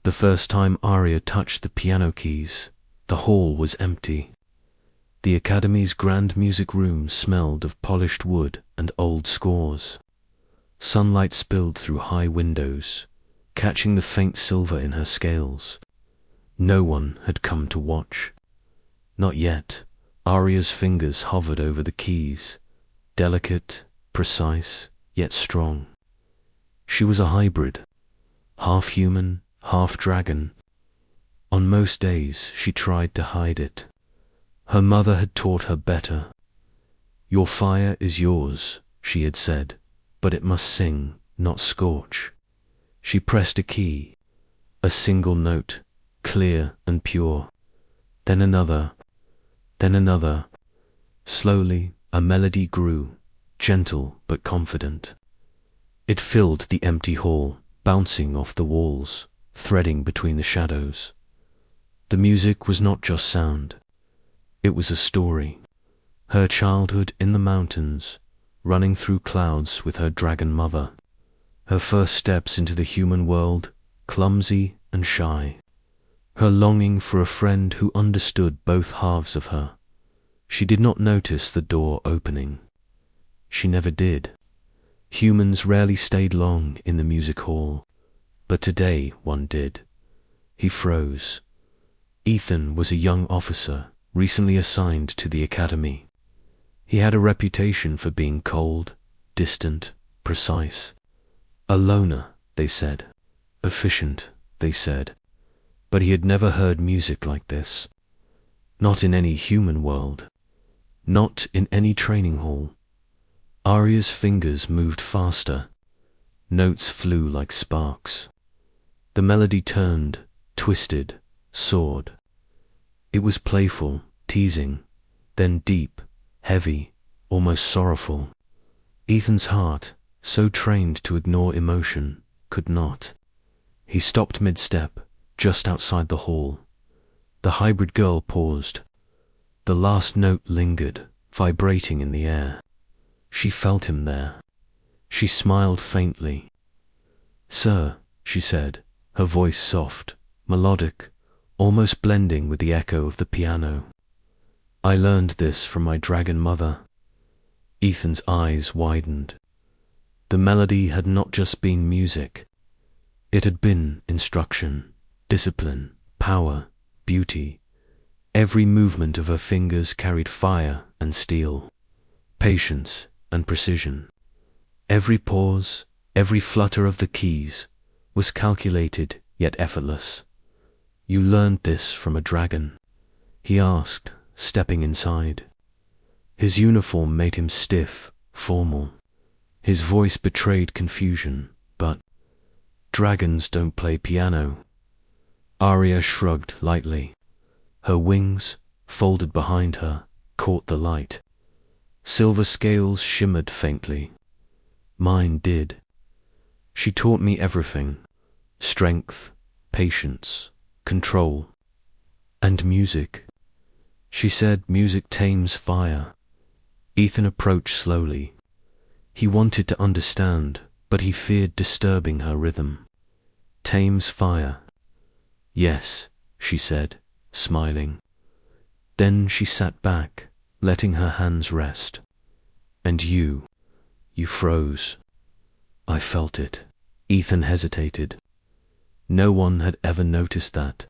The first time Aria touched the piano keys, the hall was empty. The Academy's grand music room smelled of polished wood and old scores. Sunlight spilled through high windows, catching the faint silver in her scales. No one had come to watch. Not yet. Aria's fingers hovered over the keys, delicate, precise, yet strong. She was a hybrid, half human, half dragon. On most days she tried to hide it. Her mother had taught her better. "Your fire is yours," she had said, "but it must sing, not scorch." She pressed a key, a single note, clear and pure. Then another, then another. Slowly, a melody grew, gentle but confident. It filled the empty hall, bouncing off the walls, threading between the shadows. The music was not just sound. It was a story. Her childhood in the mountains, running through clouds with her dragon mother. Her first steps into the human world, clumsy and shy. Her longing for a friend who understood both halves of her. She did not notice the door opening. She never did. Humans rarely stayed long in the music hall, but today one did. He froze. Ethan was a young officer, recently assigned to the Academy. He had a reputation for being cold, distant, precise. A loner, they said. Efficient, they said. But he had never heard music like this. Not in any human world. Not in any training hall. Aria's fingers moved faster. Notes flew like sparks. The melody turned, twisted, soared. It was playful, teasing, then deep, heavy, almost sorrowful. Ethan's heart, so trained to ignore emotion, could not. He stopped mid-step, just outside the hall. The hybrid girl paused. The last note lingered, vibrating in the air. She felt him there. She smiled faintly. "Sir," she said, her voice soft, melodic, almost blending with the echo of the piano. "I learned this from my dragon mother." Ethan's eyes widened. The melody had not just been music. It had been instruction, discipline, power, beauty. Every movement of her fingers carried fire and steel, patience and precision. Every pause, every flutter of the keys was calculated yet effortless. "You learned this from a dragon?" he asked, stepping inside. His uniform made him stiff, formal. His voice betrayed confusion, but dragons don't play piano. Aria shrugged lightly. Her wings, folded behind her, caught the light. Silver scales shimmered faintly. Mine did. She taught me everything: strength, patience, control, and music. She said music tames fire. Ethan approached slowly. He wanted to understand, but he feared disturbing her rhythm. "Tames fire." "Yes," she said, smiling. Then she sat back, letting her hands rest. "And you froze." "I felt it." Ethan hesitated. No one had ever noticed that.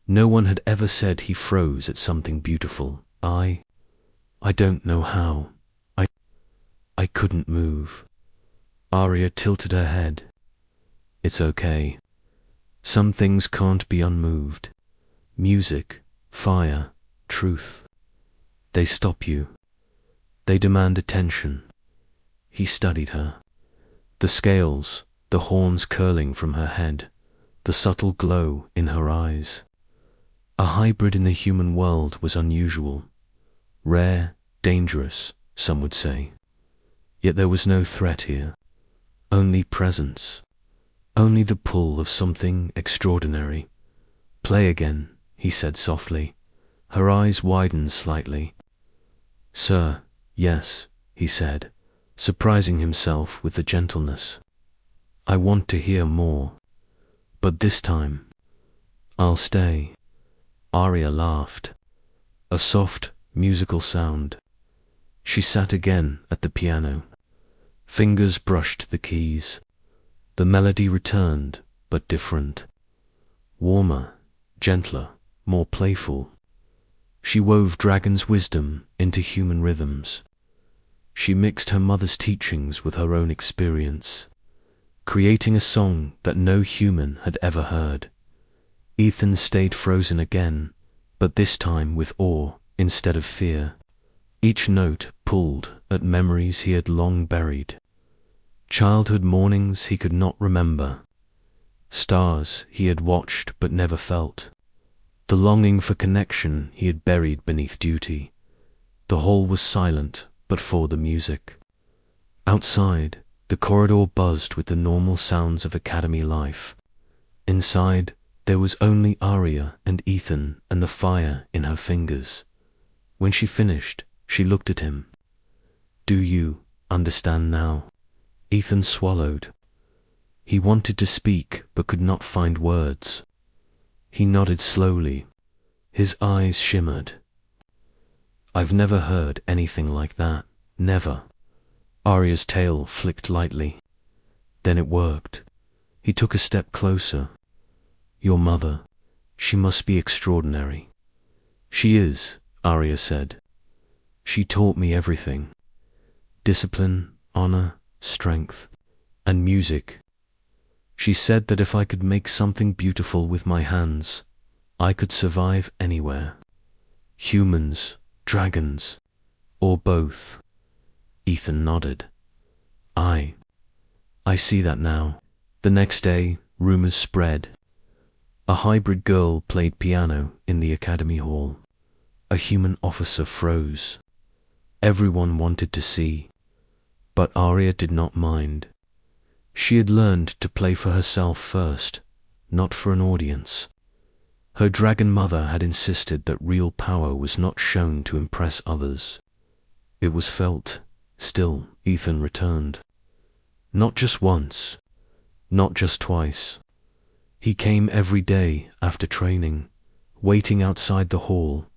No one had ever said he froze at something beautiful. I don't know how. I couldn't move." Aria tilted her head. "It's okay. Some things can't be unmoved. Music, fire, truth. They stop you. They demand attention." He studied her. The scales, the horns curling from her head, the subtle glow in her eyes. A hybrid in the human world was unusual. Rare, dangerous, some would say. Yet there was no threat here. Only presence. Only the pull of something extraordinary. "Play again," he said softly. Her eyes widened slightly. "Sir, yes," he said, surprising himself with the gentleness. "I want to hear more." But this time, I'll stay. Aria laughed. A soft, musical sound. She sat again at the piano. Fingers brushed the keys. The melody returned, but different. Warmer, gentler, more playful. She wove dragon's wisdom into human rhythms. She mixed her mother's teachings with her own experience, creating a song that no human had ever heard. Ethan stayed frozen again, but this time with awe instead of fear. Each note pulled at memories he had long buried. Childhood mornings he could not remember. Stars he had watched but never felt. The longing for connection he had buried beneath duty. The hall was silent but for the music. Outside, the corridor buzzed with the normal sounds of academy life. Inside, there was only Aria and Ethan and the fire in her fingers. When she finished, she looked at him. "Do you understand now?" Ethan swallowed. He wanted to speak but could not find words. He nodded slowly. His eyes shimmered. "I've never heard anything like that. Never." Aria's tail flicked lightly. Then it worked. He took a step closer. "Your mother, she must be extraordinary." "She is," Aria said. "She taught me everything. Discipline, honor, strength, and music. She said that if I could make something beautiful with my hands, I could survive anywhere. Humans, dragons, or both." Ethan nodded. I see that now." The next day, rumors spread. A hybrid girl played piano in the academy hall. A human officer froze. Everyone wanted to see, but Aria did not mind. She had learned to play for herself first, not for an audience. Her dragon mother had insisted that real power was not shown to impress others. It was felt. Still, Ethan returned. Not just once, not just twice. He came every day after training, waiting outside the hall,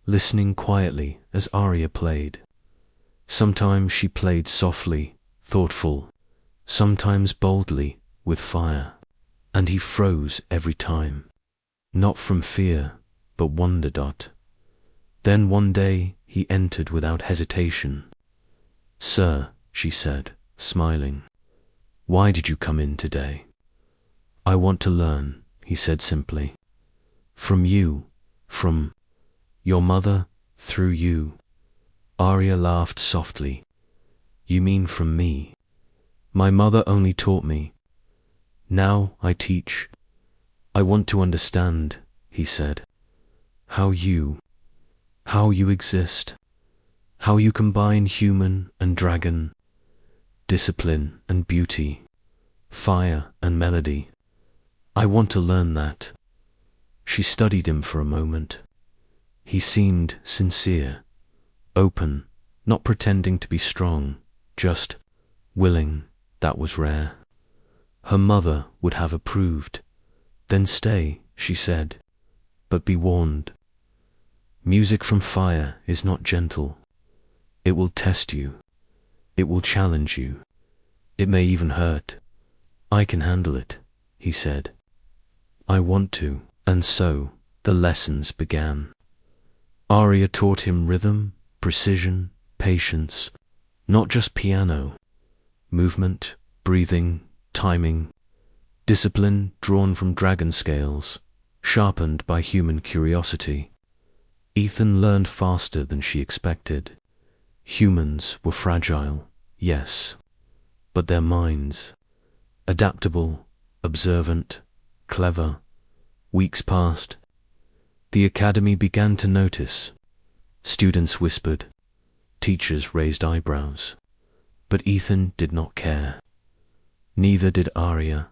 listening quietly as Aria played. Sometimes she played softly, thoughtful, sometimes boldly, with fire, and he froze every time. Not from fear, but wonder. Then one day he entered without hesitation. "Sir," she said, smiling, "why did you come in today?" "I want to learn," he said simply. "From you, from your mother, through you." Aria laughed softly. "You mean from me? My mother only taught me. Now I teach. I want to understand," he said, how you exist, how you combine human and dragon, discipline and beauty, fire and melody. I want to learn that." She studied him for a moment. He seemed sincere, open, not pretending to be strong, just willing. That was rare. Her mother would have approved. "Then stay," she said, "but be warned. Music from fire is not gentle. It will test you. It will challenge you. It may even hurt. I can handle it," he said. "I want to." And so the lessons began. Aria taught him rhythm, precision, patience, not just piano, movement, breathing, timing, discipline drawn from dragon scales, sharpened by human curiosity. Ethan learned faster than she expected. Humans were fragile, yes, but their minds, adaptable, observant, clever. Weeks passed. The academy began to notice. Students whispered. Teachers raised eyebrows. But Ethan did not care. Neither did Aria.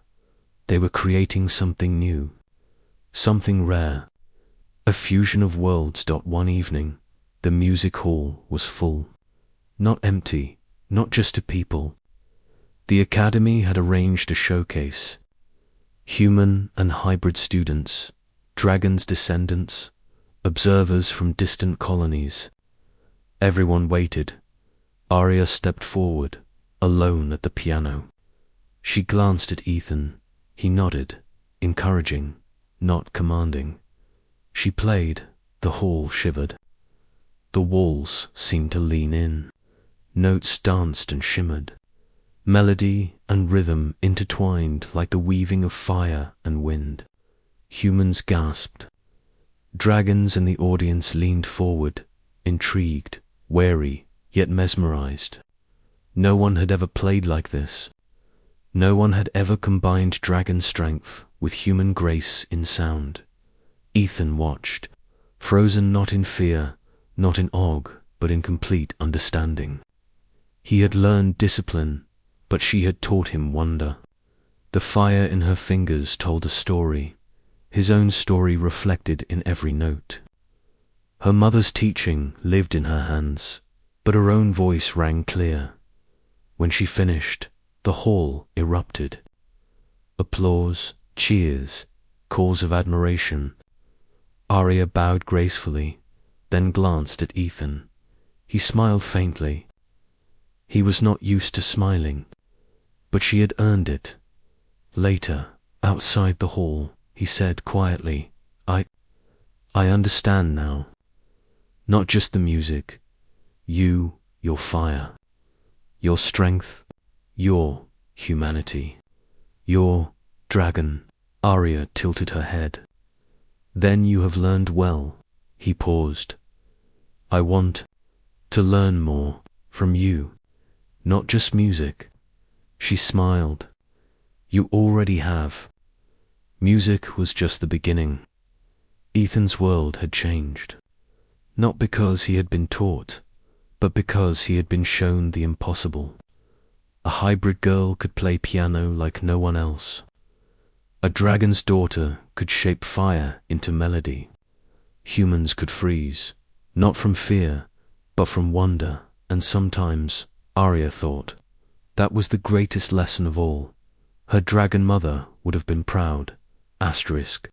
They were creating something new, something rare, a fusion of worlds. One evening, the music hall was full. Not empty, not just to people. The academy had arranged a showcase. Human and hybrid students, dragons' descendants, observers from distant colonies. Everyone waited. Arya stepped forward, alone at the piano. She glanced at Ethan. He nodded, encouraging, not commanding. She played. The hall shivered. The walls seemed to lean in. Notes danced and shimmered. Melody and rhythm intertwined like the weaving of fire and wind. Humans gasped. Dragons in the audience leaned forward, intrigued, wary, yet mesmerized. No one had ever played like this. No one had ever combined dragon strength with human grace in sound. Ethan watched, frozen not in fear, not in awe, but in complete understanding. He had learned discipline, but she had taught him wonder. The fire in her fingers told a story, his own story reflected in every note. Her mother's teaching lived in her hands, but her own voice rang clear. When she finished, the hall erupted. Applause, cheers, calls of admiration. Arya bowed gracefully, then glanced at Ethan. He smiled faintly. He was not used to smiling, but she had earned it. Later, outside the hall, he said quietly, I understand now. Not just the music. You, your fire. Your strength. Your humanity. Your dragon. Arya tilted her head. Then you have learned well. He paused. I want to learn more from you. Not just music. She smiled. You already have. Music was just the beginning. Ethan's world had changed. Not because he had been taught, but because he had been shown the impossible. A hybrid girl could play piano like no one else. A dragon's daughter could shape fire into melody. Humans could freeze, not from fear, but from wonder, and sometimes, Arya thought, that was the greatest lesson of all. Her dragon mother would have been proud. Asterisk.